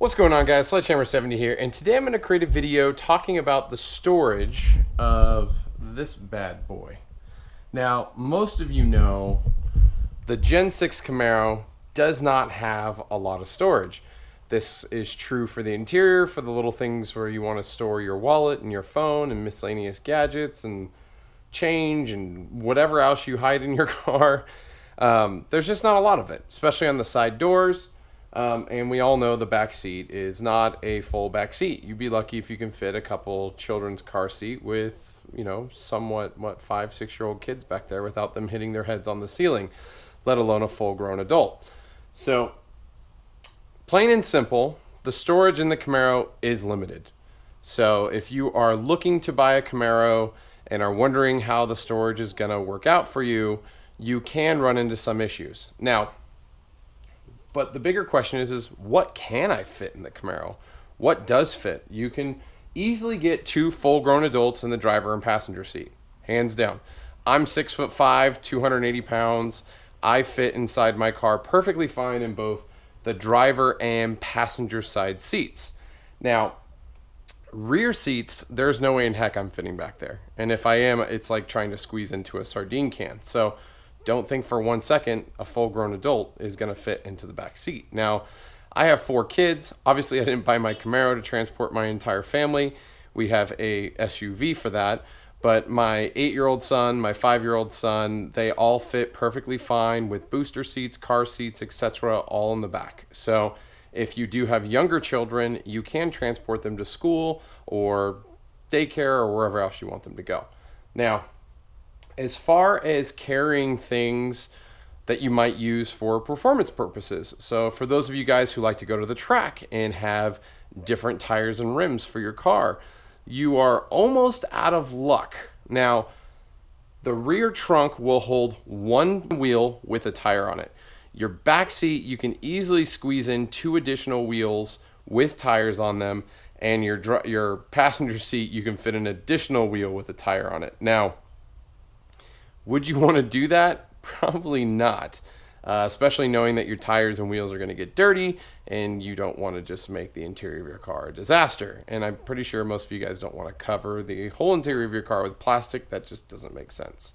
What's going on, guys? Sledgehammer70 here, and today I'm going to create a video talking about the storage of this bad boy. Now, most of you know the Gen 6 Camaro does not have a lot of storage. This is true for the interior, for the little things where you want to store your wallet and your phone and miscellaneous gadgets and change and whatever else you hide in your car. There's just not a lot of it, especially on the side doors. And we all know the back seat is not a full back seat. You'd be lucky if you can fit a couple children's car seat with, somewhat, 5-6-year-old kids back there without them hitting their heads on the ceiling, let alone a full-grown adult. So, plain and simple, the storage in the Camaro is limited. So, if you are looking to buy a Camaro and are wondering how the storage is going to work out for you, you can run into some issues. Now, but the bigger question is what can I fit in the Camaro? What does fit? You can easily get 2 full-grown adults in the driver and passenger seat, hands down. I'm 6'5", 280 pounds. I fit inside my car perfectly fine in both the driver and passenger side seats. Now, rear seats, there's no way in heck I'm fitting back there. And if I am, it's like trying to squeeze into a sardine can. So don't think for 1 second a full-grown adult is going to fit into the back seat. Now, I have 4 kids. Obviously, I didn't buy my Camaro to transport my entire family. We have a SUV for that. But my 8-year-old son, my 5-year-old son, they all fit perfectly fine with booster seats, car seats, etc., all in the back. So if you do have younger children, you can transport them to school or daycare or wherever else you want them to go. Now, as far as carrying things that you might use for performance purposes. So for those of you guys who like to go to the track and have different tires and rims for your car, you are almost out of luck. Now, the rear trunk will hold 1 wheel with a tire on it. Your back seat, you can easily squeeze in 2 additional wheels with tires on them, and your passenger seat, you can fit an additional wheel with a tire on it. Now, would you want to do that? Probably not, especially knowing that your tires and wheels are going to get dirty and you don't want to just make the interior of your car a disaster. And I'm pretty sure most of you guys don't want to cover the whole interior of your car with plastic. That just doesn't make sense.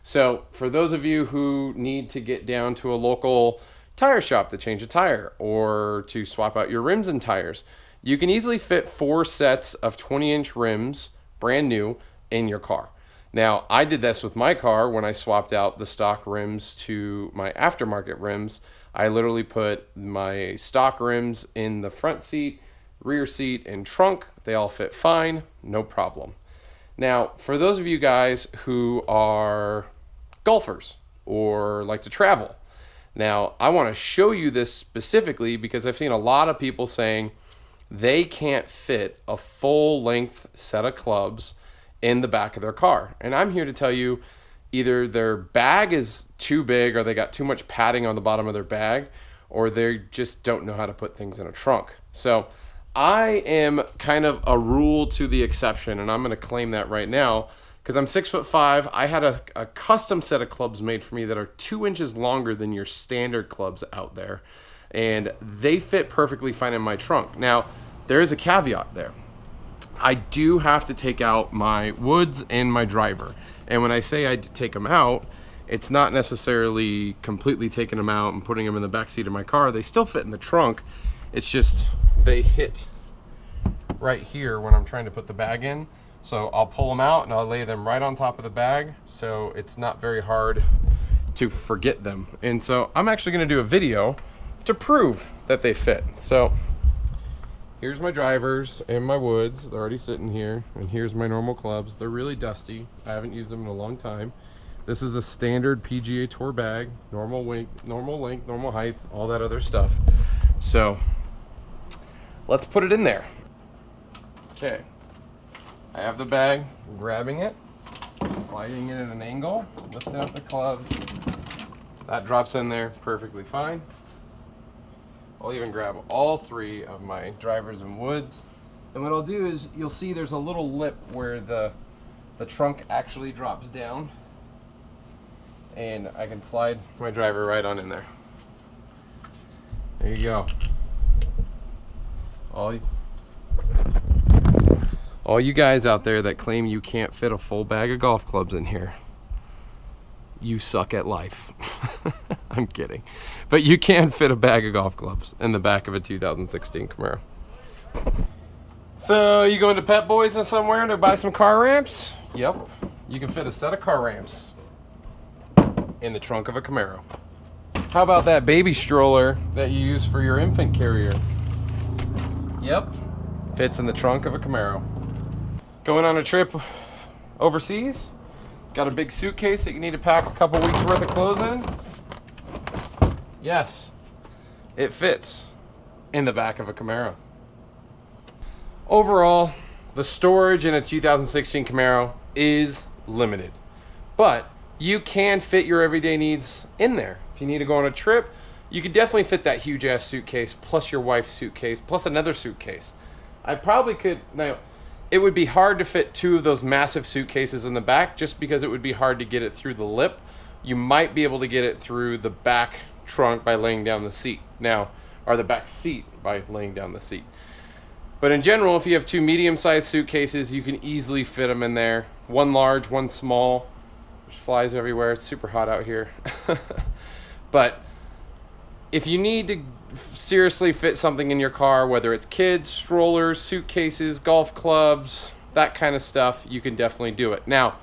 So for those of you who need to get down to a local tire shop to change a tire or to swap out your rims and tires, you can easily fit 4 sets of 20-inch rims, brand new, in your car. Now, I did this with my car when I swapped out the stock rims to my aftermarket rims. I literally put my stock rims in the front seat, rear seat, and trunk. They all fit fine, no problem. Now, for those of you guys who are golfers or like to travel, now I want to show you this specifically because I've seen a lot of people saying they can't fit a full-length set of clubs in the back of their car. And I'm here to tell you either their bag is too big or they got too much padding on the bottom of their bag or they just don't know how to put things in a trunk. So I am kind of a rule to the exception, and I'm going to claim that right now because I'm 6'5". I had a custom set of clubs made for me that are 2 inches longer than your standard clubs out there, and they fit perfectly fine in my trunk. Now, there is a caveat there. I do have to take out my woods and my driver. And when I say I take them out, it's not necessarily completely taking them out and putting them in the back seat of my car. They still fit in the trunk. It's just they hit right here when I'm trying to put the bag in. So I'll pull them out and I'll lay them right on top of the bag. So it's not very hard to forget them. And so I'm actually going to do a video to prove that they fit. So here's my drivers and my woods. They're already sitting here. And here's my normal clubs. They're really dusty. I haven't used them in a long time. This is a standard Pga Tour Bag, normal length, normal height, all that other stuff. So let's put it in there. Okay. I have the bag, I'm grabbing it, sliding it at an angle, lifting up the clubs. That drops in there perfectly fine. I'll even grab all 3 of my drivers and woods. And what I'll do is you'll see there's a little lip where the trunk actually drops down. And I can slide my driver right on in there. There you go. All you guys out there that claim you can't fit a full bag of golf clubs in here, you suck at life. I'm kidding. But you can fit a bag of golf clubs in the back of a 2016 Camaro. So you going to Pep Boys or somewhere to buy some car ramps? Yep. You can fit a set of car ramps in the trunk of a Camaro. How about that baby stroller that you use for your infant carrier? Yep. Fits in the trunk of a Camaro. Going on a trip overseas? Got a big suitcase that you need to pack a couple weeks worth of clothes in? Yes. It fits in the back of a Camaro. Overall, the storage in a 2016 Camaro is limited, but you can fit your everyday needs in there. If you need to go on a trip, you could definitely fit that huge ass suitcase plus your wife's suitcase plus another suitcase. I probably could. Now, it would be hard to fit two of those massive suitcases in the back just because it would be hard to get it through the lip. You might be able to get it through the back trunk by laying down the seat. Now, or the back seat by laying down the seat. But in general, if you have two medium-sized suitcases, you can easily fit them in there. One large, one small. There's flies everywhere. It's super hot out here. But if you need to seriously fit something in your car, whether it's kids, strollers, suitcases, golf clubs, that kind of stuff, you can definitely do it. Now,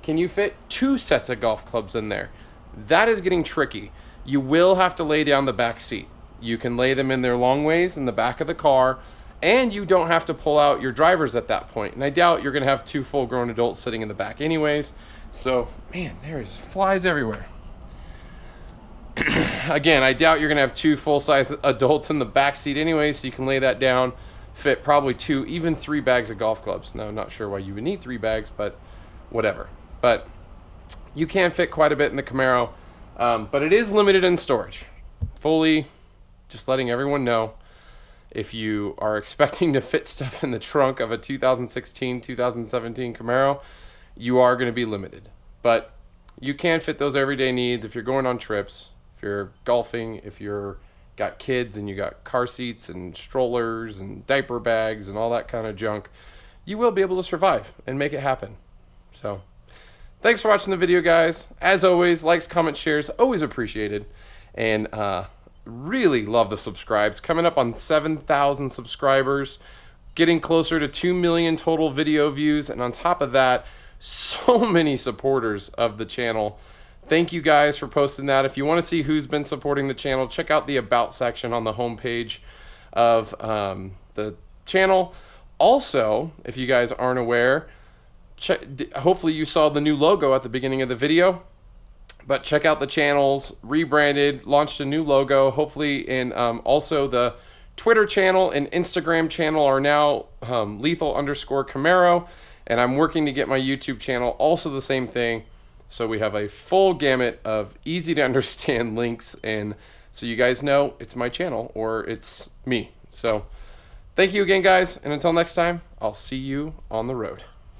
can you fit two sets of golf clubs in there? That is getting tricky. You will have to lay down the back seat. You can lay them in there long ways in the back of the car, and you don't have to pull out your drivers at that point. And I doubt you're going to have two full-grown adults sitting in the back anyways. So, man, there's flies everywhere. Again, I doubt you're going to have two full-size adults in the back seat anyway, so you can lay that down, fit probably two, even 3 bags of golf clubs. Now, I'm not sure why you would need 3 bags, but whatever. But you can fit quite a bit in the Camaro, but it is limited in storage. Fully, just letting everyone know. If you are expecting to fit stuff in the trunk of a 2016, 2017 Camaro, you are going to be limited. But you can fit those everyday needs if you're going on trips, if you're golfing, if you're got kids and you got car seats and strollers and diaper bags and all that kind of junk. You will be able to survive and make it happen. So, thanks for watching the video, guys. As always, likes, comments, shares, always appreciated. And, really love the subscribes. Coming up on 7,000 subscribers, getting closer to 2 million total video views, and on top of that, so many supporters of the channel. Thank you guys for posting that. If you want to see who's been supporting the channel, check out the About section on the homepage of the channel. Also, if you guys aren't aware, hopefully you saw the new logo at the beginning of the video. But check out the channels, rebranded, launched a new logo. Hopefully, and also the Twitter channel and Instagram channel are now lethal_Camaro. And I'm working to get my YouTube channel also the same thing. So we have a full gamut of easy to understand links. And so you guys know it's my channel or it's me. So thank you again, guys. And until next time, I'll see you on the road.